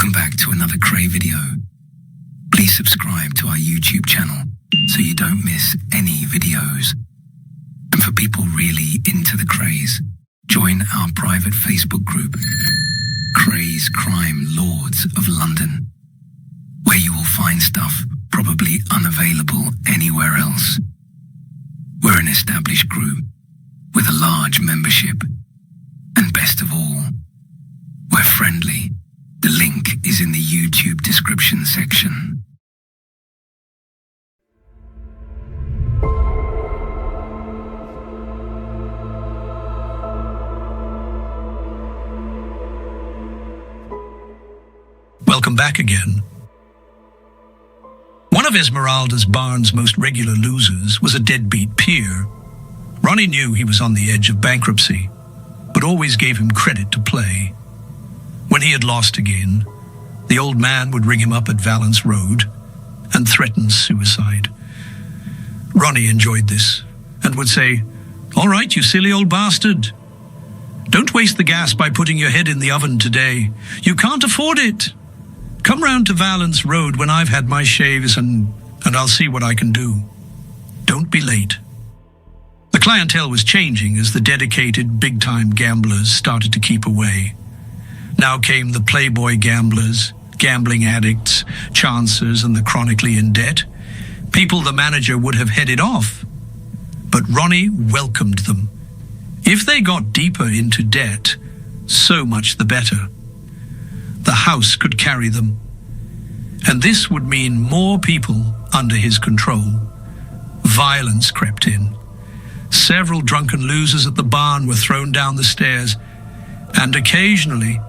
Welcome back to another Kray video. Please subscribe to our YouTube channel so you don't miss any videos. And for people really into the Krays, join our private Facebook group, Krays Crime Lords of London, where you will find stuff probably unavailable anywhere else. We're an established group with a large membership, and best of all, we're friendly. The link is in the YouTube description section. Welcome back again. One of Esmeralda's barn's most regular losers was a deadbeat peer. Ronnie knew he was on the edge of bankruptcy, but always gave him credit to play. When he had lost again, the old man would ring him up at Valence Road and threaten suicide. Ronnie enjoyed this and would say, "All right, you silly old bastard. Don't waste the gas by putting your head in the oven today. You can't afford it. Come round to Valence Road when I've had my shaves and I'll see what I can do. Don't be late." The clientele was changing as the dedicated big-time gamblers started to keep away. Now came the Playboy gamblers, gambling addicts, chancers, and the chronically in debt. People the manager would have headed off. But Ronnie welcomed them. If they got deeper into debt, so much the better. The house could carry them. And this would mean more people under his control. Violence crept in. Several drunken losers at the barn were thrown down the stairs, and occasionally,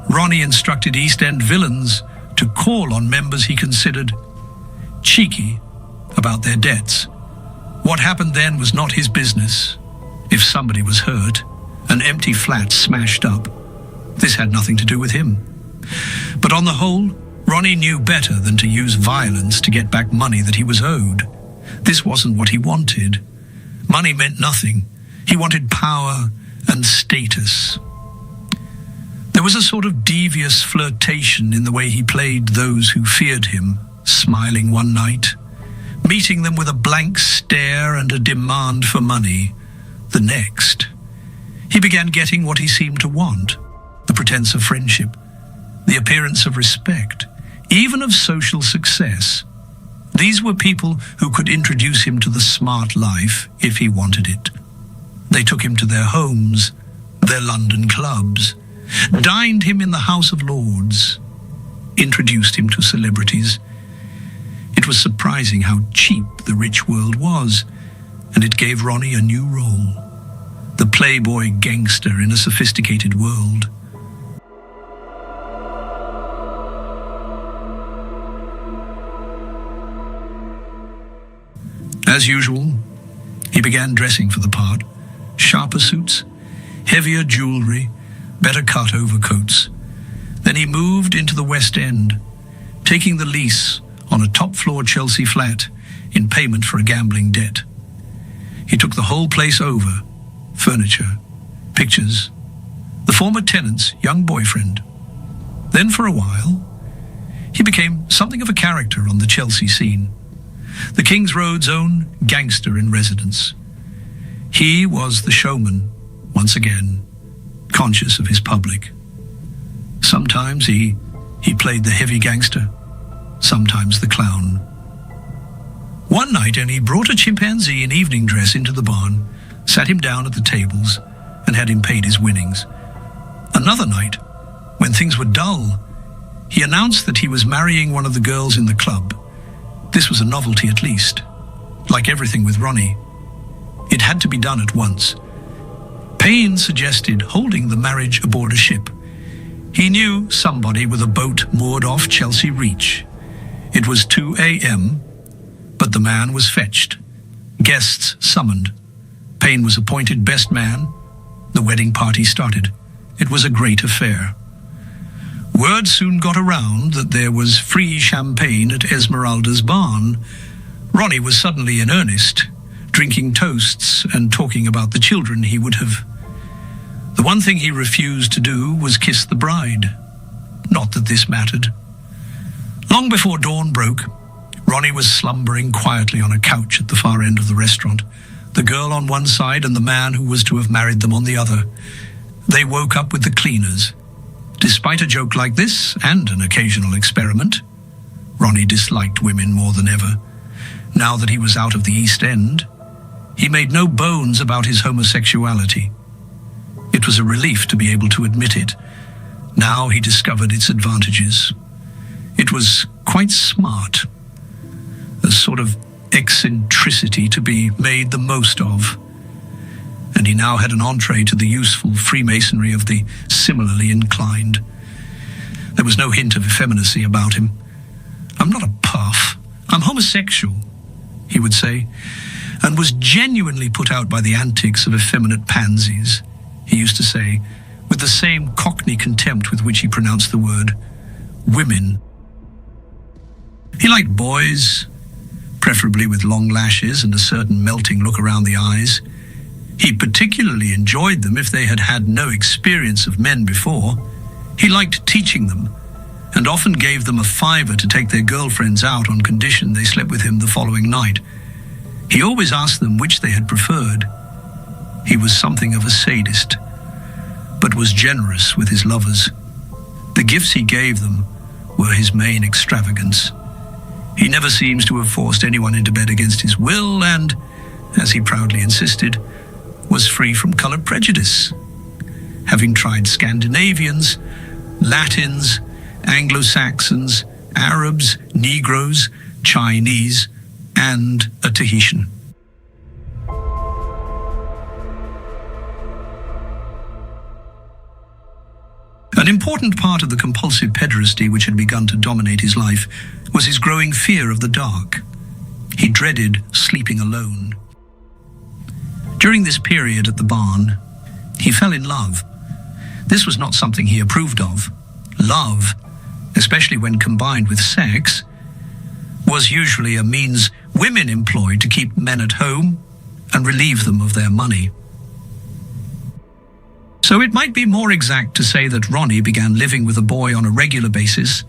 Ronnie instructed East End villains to call on members he considered cheeky about their debts. What happened then was not his business. If somebody was hurt, an empty flat smashed up, this had nothing to do with him. But on the whole, Ronnie knew better than to use violence to get back money that he was owed. This wasn't what he wanted. Money meant nothing. He wanted power and status. There was a sort of devious flirtation in the way he played those who feared him, smiling one night, meeting them with a blank stare and a demand for money the next. He began getting what he seemed to want, the pretense of friendship, the appearance of respect, even of social success. These were people who could introduce him to the smart life if he wanted it. They took him to their homes, their London clubs, dined him in the House of Lords, introduced him to celebrities. It was surprising how cheap the rich world was, and it gave Ronnie a new role, the Playboy gangster in a sophisticated world. As usual, he began dressing for the part, sharper suits, heavier jewelry, better cut overcoats. Then he moved into the West End, taking the lease on a top-floor Chelsea flat in payment for a gambling debt. He took the whole place over, furniture, pictures, the former tenant's young boyfriend. Then for a while, he became something of a character on the Chelsea scene, the King's Road's own gangster in residence. He was the showman, once again, conscious of his public. Sometimes he played the heavy gangster, sometimes the clown. One night, and he brought a chimpanzee in evening dress into the barn, sat him down at the tables, and had him paid his winnings. Another night, when things were dull, he announced that he was marrying one of the girls in the club. This was a novelty at least. Like everything with Ronnie, it had to be done at once. Payne suggested holding the marriage aboard a ship. He knew somebody with a boat moored off Chelsea Reach. It was 2 a.m., but the man was fetched. Guests summoned. Payne was appointed best man. The wedding party started. It was a great affair. Word soon got around that there was free champagne at Esmeralda's barn. Ronnie was suddenly in earnest, drinking toasts and talking about the children he would have. The one thing he refused to do was kiss the bride. Not that this mattered. Long before dawn broke, Ronnie was slumbering quietly on a couch at the far end of the restaurant, the girl on one side and the man who was to have married them on the other. They woke up with the cleaners. Despite a joke like this, and an occasional experiment, Ronnie disliked women more than ever. Now that he was out of the East End, he made no bones about his homosexuality. It was a relief to be able to admit it. Now he discovered its advantages. It was quite smart. A sort of eccentricity to be made the most of. And he now had an entree to the useful Freemasonry of the similarly inclined. There was no hint of effeminacy about him. "I'm not a puff. I'm homosexual," he would say, and was genuinely put out by the antics of effeminate pansies, he used to say, with the same Cockney contempt with which he pronounced the word women. He liked boys, preferably with long lashes and a certain melting look around the eyes. He particularly enjoyed them if they had had no experience of men before. He liked teaching them, and often gave them a $5 to take their girlfriends out on condition they slept with him the following night. He always asked them which they had preferred. He was something of a sadist, but was generous with his lovers. The gifts he gave them were his main extravagance. He never seems to have forced anyone into bed against his will and, as he proudly insisted, was free from color prejudice, having tried Scandinavians, Latins, Anglo-Saxons, Arabs, Negroes, Chinese, and a Tahitian. An important part of the compulsive pederasty which had begun to dominate his life was his growing fear of the dark. He dreaded sleeping alone. During this period at the barn, he fell in love. This was not something he approved of. Love, especially when combined with sex, was usually a means women employed to keep men at home and relieve them of their money. So it might be more exact to say that Ronnie began living with a boy on a regular basis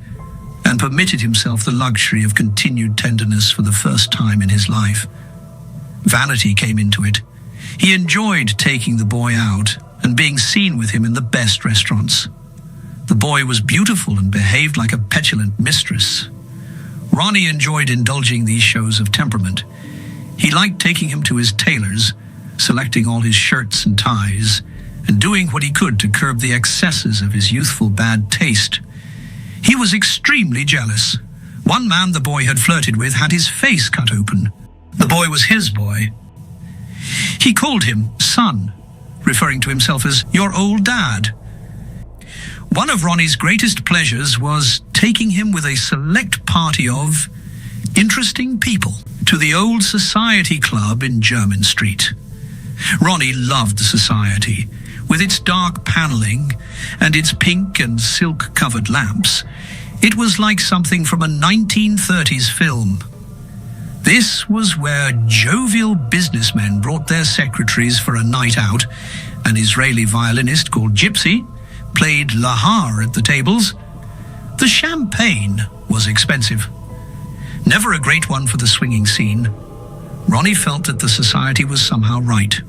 and permitted himself the luxury of continued tenderness for the first time in his life. Vanity came into it. He enjoyed taking the boy out and being seen with him in the best restaurants. The boy was beautiful and behaved like a petulant mistress. Ronnie enjoyed indulging these shows of temperament. He liked taking him to his tailor's, selecting all his shirts and ties, and doing what he could to curb the excesses of his youthful bad taste. He was extremely jealous. One man the boy had flirted with had his face cut open. The boy was his boy. He called him son, referring to himself as your old dad. One of Ronnie's greatest pleasures was taking him with a select party of interesting people to the old society club in Jermyn Street. Ronnie loved the society, with its dark paneling and its pink and silk-covered lamps. It was like something from a 1930s film. This was where jovial businessmen brought their secretaries for a night out. An Israeli violinist called Gypsy played lahar at the tables. The champagne was expensive. Never a great one for the swinging scene. Ronnie felt that the society was somehow right.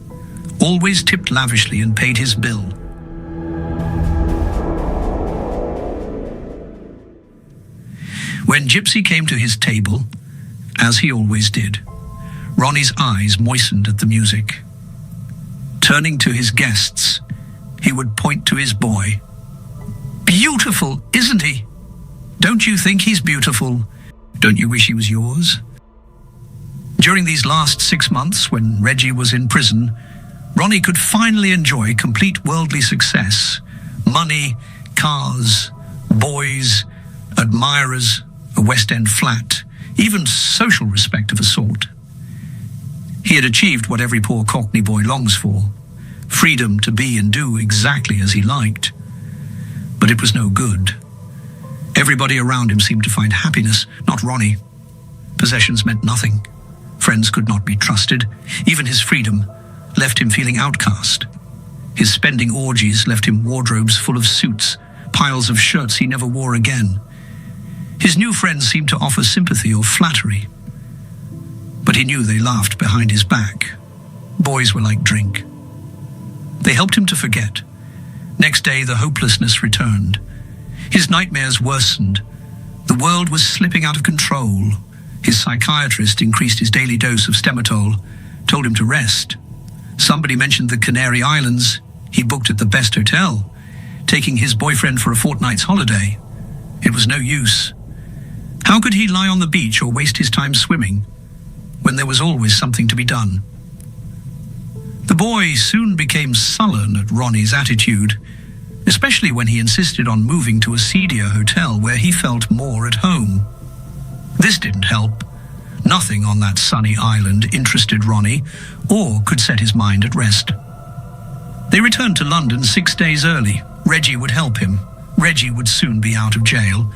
Always tipped lavishly and paid his bill. When Gypsy came to his table, as he always did, Ronnie's eyes moistened at the music. Turning to his guests, he would point to his boy. "Beautiful, isn't he? Don't you think he's beautiful? Don't you wish he was yours?" During these last 6 months, when Reggie was in prison, Ronnie could finally enjoy complete worldly success. Money, cars, boys, admirers, a West End flat, even social respect of a sort. He had achieved what every poor Cockney boy longs for, freedom to be and do exactly as he liked. But it was no good. Everybody around him seemed to find happiness, not Ronnie. Possessions meant nothing. Friends could not be trusted. Even his freedom left him feeling outcast. His spending orgies left him wardrobes full of suits, piles of shirts he never wore again. His new friends seemed to offer sympathy or flattery, but he knew they laughed behind his back. Boys were like drink. They helped him to forget. Next day, the hopelessness returned. His nightmares worsened. The world was slipping out of control. His psychiatrist increased his daily dose of Stematol, told him to rest. Somebody mentioned the Canary Islands. He booked at the best hotel, taking his boyfriend for a fortnight's holiday. It was no use. How could he lie on the beach or waste his time swimming when there was always something to be done? The boy soon became sullen at Ronnie's attitude, especially when he insisted on moving to a seedier hotel where he felt more at home. This didn't help. Nothing on that sunny island interested Ronnie or could set his mind at rest. They returned to London 6 days early. Reggie would help him. Reggie would soon be out of jail.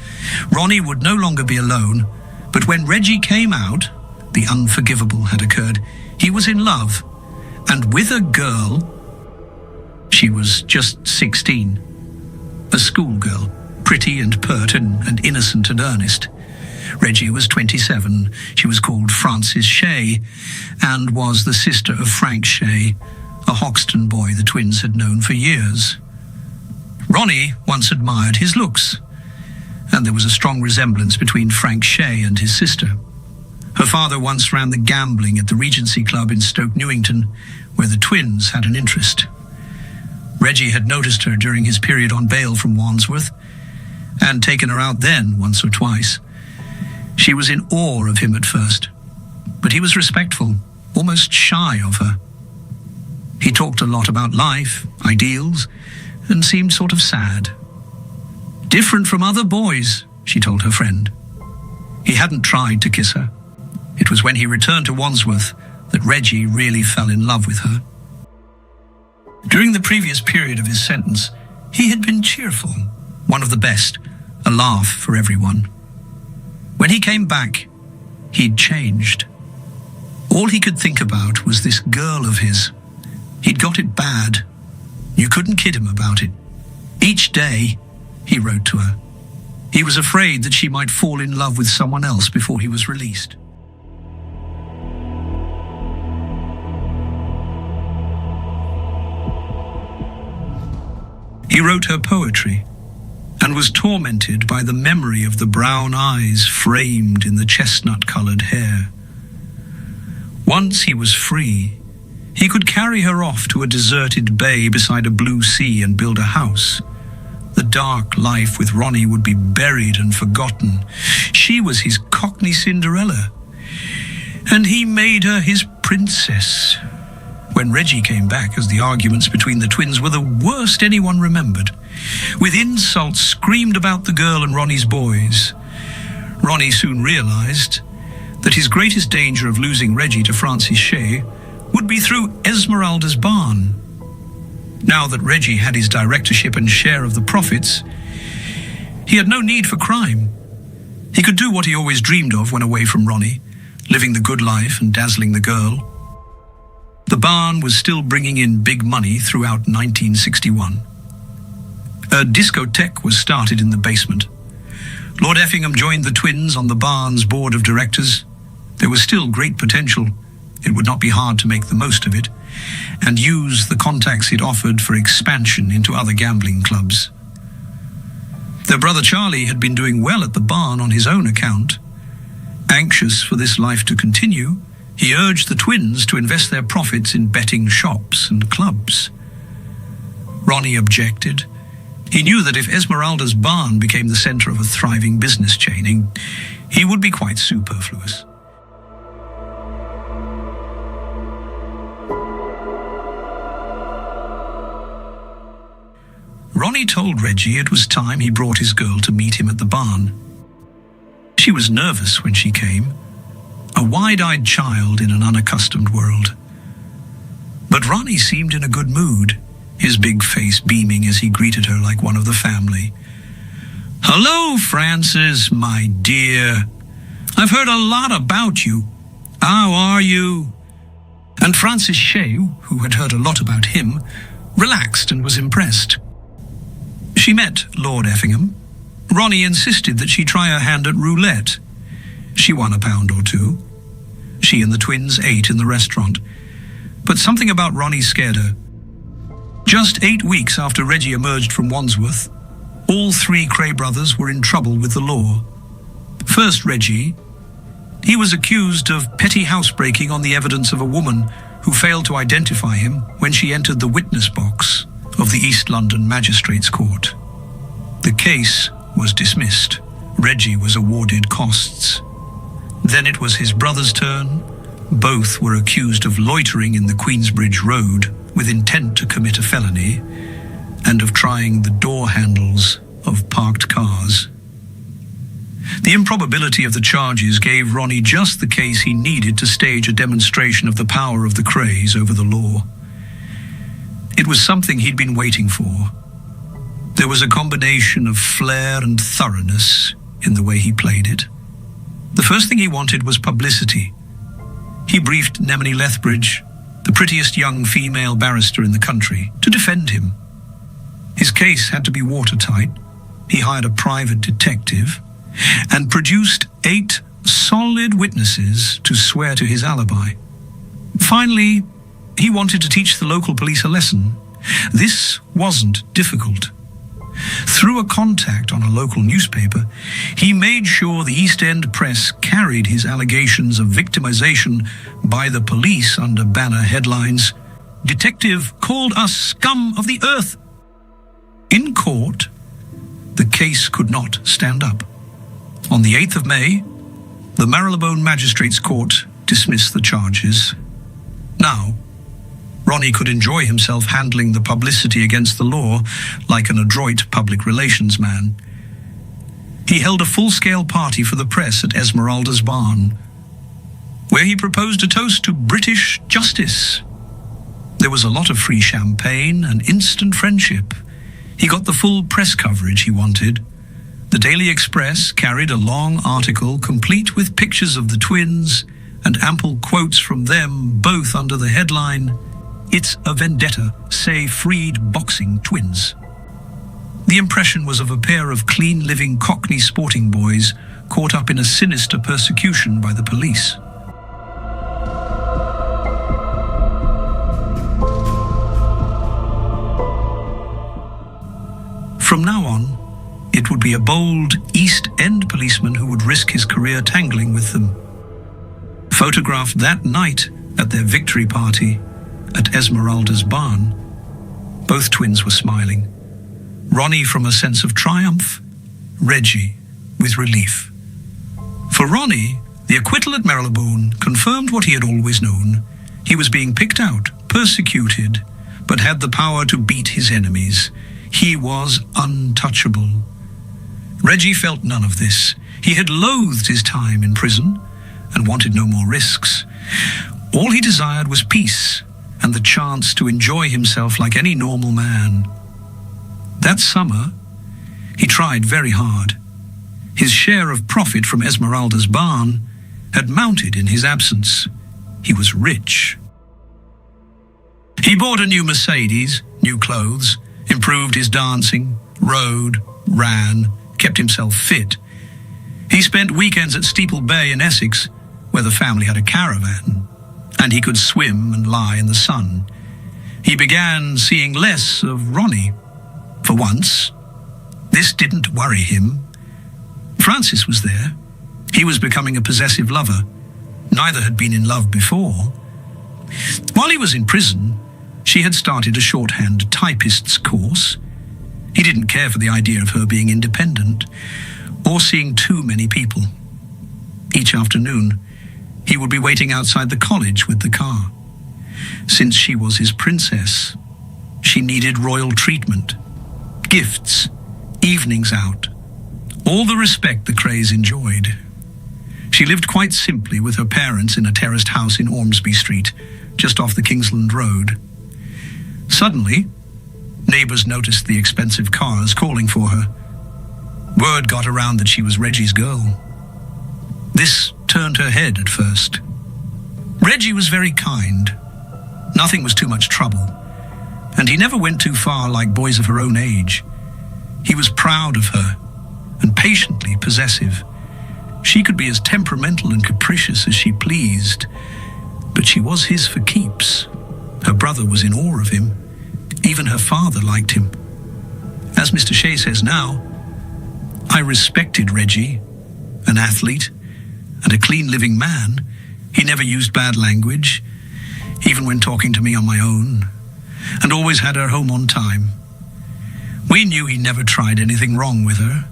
Ronnie would no longer be alone, but when Reggie came out, the unforgivable had occurred. He was in love, and with a girl. She was just 16, a schoolgirl, pretty and pert and innocent and earnest. Reggie was 27. She was called Frances Shea and was the sister of Frank Shea, a Hoxton boy the twins had known for years. Ronnie once admired his looks, and there was a strong resemblance between Frank Shea and his sister. Her father once ran the gambling at the Regency Club in Stoke Newington, where the twins had an interest. Reggie had noticed her during his period on bail from Wandsworth, and taken her out then once or twice. She was in awe of him at first, but he was respectful, almost shy of her. He talked a lot about life, ideals, and seemed sort of sad. Different from other boys, she told her friend. He hadn't tried to kiss her. It was when he returned to Wandsworth that Reggie really fell in love with her. During the previous period of his sentence, he had been cheerful, one of the best, a laugh for everyone. When he came back, he'd changed. All he could think about was this girl of his. He'd got it bad. You couldn't kid him about it. Each day, he wrote to her. He was afraid that she might fall in love with someone else before he was released. He wrote her poetry and was tormented by the memory of the brown eyes framed in the chestnut-colored hair. Once he was free, he could carry her off to a deserted bay beside a blue sea and build a house. The dark life with Ronnie would be buried and forgotten. She was his Cockney Cinderella, and he made her his princess. When Reggie came back, as the arguments between the twins were the worst anyone remembered, with insults screamed about the girl and Ronnie's boys, Ronnie soon realized that his greatest danger of losing Reggie to Frances Shea would be through Esmeralda's barn. Now that Reggie had his directorship and share of the profits, he had no need for crime. He could do what he always dreamed of when away from Ronnie, living the good life and dazzling the girl. The barn was still bringing in big money throughout 1961. A discotheque was started in the basement. Lord Effingham joined the twins on the barn's board of directors. There was still great potential. It would not be hard to make the most of it and use the contacts it offered for expansion into other gambling clubs. Their brother Charlie had been doing well at the barn on his own account. Anxious for this life to continue, he urged the twins to invest their profits in betting shops and clubs. Ronnie objected. He knew that if Esmeralda's barn became the center of a thriving business chain, he would be quite superfluous. Ronnie told Reggie it was time he brought his girl to meet him at the barn. She was nervous when she came, a wide-eyed child in an unaccustomed world. But Ronnie seemed in a good mood, his big face beaming as he greeted her like one of the family. "Hello, Frances, my dear. I've heard a lot about you. How are you?" And Frances Shea, who had heard a lot about him, relaxed and was impressed. She met Lord Effingham. Ronnie insisted that she try her hand at roulette. She won £1 or £2. She and the twins ate in the restaurant. But something about Ronnie scared her. Just 8 weeks after Reggie emerged from Wandsworth, all 3 Kray brothers were in trouble with the law. First, Reggie. He was accused of petty housebreaking on the evidence of a woman who failed to identify him when she entered the witness box of the East London Magistrates' Court. The case was dismissed. Reggie was awarded costs. Then it was his brother's turn. Both were accused of loitering in the Queensbridge Road with intent to commit a felony and of trying the door handles of parked cars. The improbability of the charges gave Ronnie just the case he needed to stage a demonstration of the power of the Krays over the law. It was something he'd been waiting for. There was a combination of flair and thoroughness in the way he played it. The first thing he wanted was publicity. He briefed Nemini Lethbridge, the prettiest young female barrister in the country, to defend him. His case had to be watertight. He hired a private detective and produced 8 solid witnesses to swear to his alibi. Finally, he wanted to teach the local police a lesson. This wasn't difficult. Through a contact on a local newspaper, he made sure the East End press carried his allegations of victimization by the police under banner headlines, "Detective called us scum of the earth." In court, the case could not stand up. On the 8th of May, the Marylebone Magistrates' Court dismissed the charges. Now, Ronnie could enjoy himself handling the publicity against the law like an adroit public relations man. He held a full-scale party for the press at Esmeralda's barn, where he proposed a toast to British justice. There was a lot of free champagne and instant friendship. He got the full press coverage he wanted. The Daily Express carried a long article complete with pictures of the twins and ample quotes from them, both under the headline, "It's a vendetta, say freed boxing twins." The impression was of a pair of clean-living Cockney sporting boys caught up in a sinister persecution by the police. From now on, it would be a bold East End policeman who would risk his career tangling with them. Photographed that night at their victory party at Esmeralda's barn, both twins were smiling. Ronnie from a sense of triumph, Reggie with relief. For Ronnie, the acquittal at Marylebone confirmed what he had always known. He was being picked out, persecuted, but had the power to beat his enemies. He was untouchable. Reggie felt none of this. He had loathed his time in prison and wanted no more risks. All he desired was peace and the chance to enjoy himself like any normal man. That summer, he tried very hard. His share of profit from Esmeralda's barn had mounted in his absence. He was rich. He bought a new Mercedes, new clothes, improved his dancing, rode, ran, kept himself fit. He spent weekends at Steeple Bay in Essex, where the family had a caravan, and he could swim and lie in the sun. He began seeing less of Ronnie. For once, this didn't worry him. Francis was there. He was becoming a possessive lover. Neither had been in love before. While he was in prison, she had started a shorthand typist's course. He didn't care for the idea of her being independent or seeing too many people. Each afternoon, he would be waiting outside the college with the car. Since she was his princess, she needed royal treatment, gifts, evenings out, all the respect the Krays enjoyed. She lived quite simply with her parents in a terraced house in Ormsby Street, just off the Kingsland Road. Suddenly, neighbours noticed the expensive cars calling for her. Word got around that she was Reggie's girl. This turned her head at first. Reggie was very kind. Nothing was too much trouble, and he never went too far like boys of her own age. He was proud of her and patiently possessive. She could be as temperamental and capricious as she pleased, but she was his for keeps. Her brother was in awe of him. Even her father liked him. As Mr. Shea says now, I respected Reggie, an athlete and a clean-living man. He never used bad language, even when talking to me on my own, and always had her home on time. We knew he never tried anything wrong with her,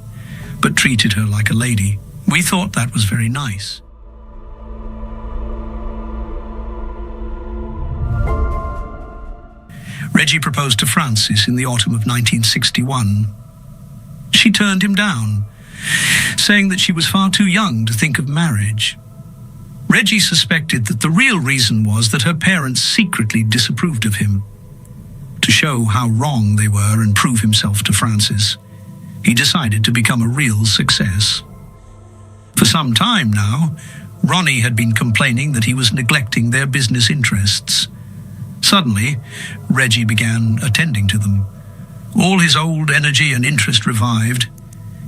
but treated her like a lady. We thought that was very nice. Reggie proposed to Frances in the autumn of 1961. She turned him down, saying that she was far too young to think of marriage. Reggie suspected that the real reason was that her parents secretly disapproved of him. To show how wrong they were and prove himself to Frances, he decided to become a real success. For some time now, Ronnie had been complaining that he was neglecting their business interests. Suddenly, Reggie began attending to them. All his old energy and interest revived.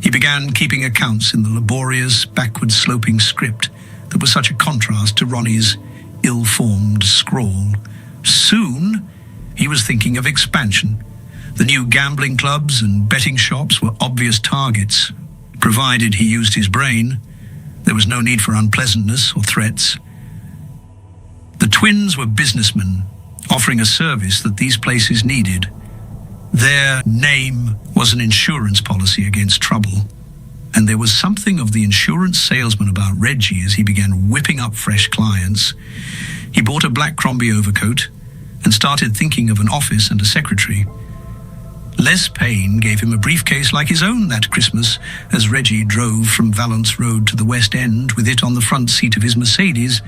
He began keeping accounts in the laborious, backward-sloping script that was such a contrast to Ronnie's ill-formed scrawl. Soon, he was thinking of expansion. The new gambling clubs and betting shops were obvious targets. Provided he used his brain, there was no need for unpleasantness or threats. The twins were businessmen, offering a service that these places needed. Their name was an insurance policy against trouble, and there was something of the insurance salesman about Reggie as he began whipping up fresh clients. He bought a black Crombie overcoat and started thinking of an office and a secretary. Les Payne gave him a briefcase like his own that Christmas as Reggie drove from Valence Road to the West End with it on the front seat of his Mercedes.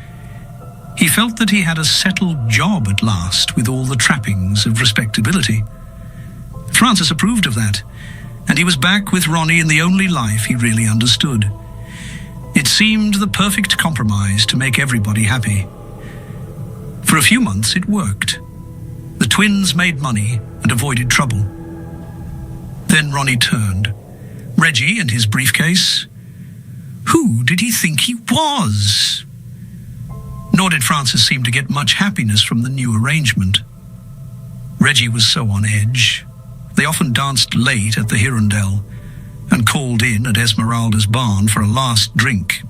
He felt that he had a settled job at last with all the trappings of respectability. Frances approved of that, and he was back with Ronnie in the only life he really understood. It seemed the perfect compromise to make everybody happy. For a few months it worked. The twins made money and avoided trouble. Then Ronnie turned. Reggie and his briefcase. Who did he think he was? Nor did Frances seem to get much happiness from the new arrangement. Reggie was so on edge. They often danced late at the Hirondelle and called in at Esmeralda's barn for a last drink.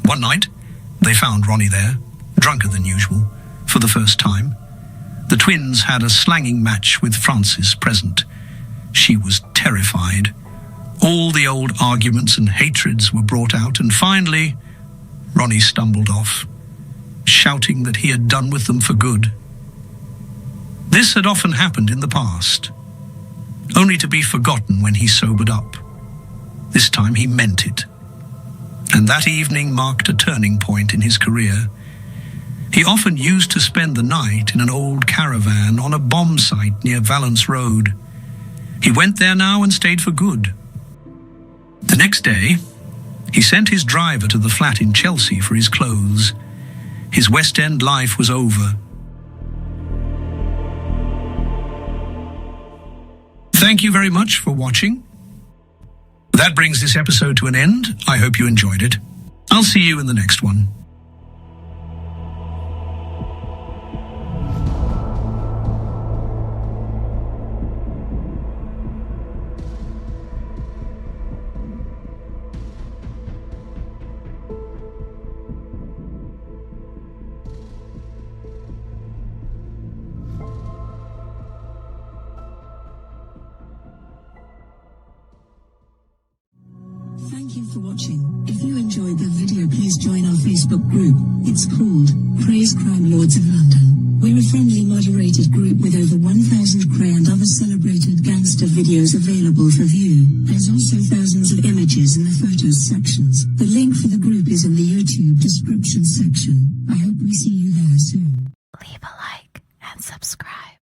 One night, they found Ronnie there, drunker than usual, for the first time. The twins had a slanging match with Frances present. She was terrified. All the old arguments and hatreds were brought out, and finally, Ronnie stumbled off, shouting that he had done with them for good. This had often happened in the past, only to be forgotten when he sobered up. This time he meant it, and that evening marked a turning point in his career. He often used to spend the night in an old caravan on a bomb site near Valence Road. He went there now and stayed for good. The next day, he sent his driver to the flat in Chelsea for his clothes. His West End life was over. Thank you very much for watching. That brings this episode to an end. I hope you enjoyed it. I'll see you in the next one. Thank you for watching. If you enjoyed the video, please join our Facebook group. It's called Krays Crime Lords of London. We're a friendly moderated group with over 1,000 Kray and other celebrated gangster videos available for view. There's also thousands of images in the photos sections. The link for the group is in the YouTube description section. I hope we see you there soon. Leave a like and subscribe.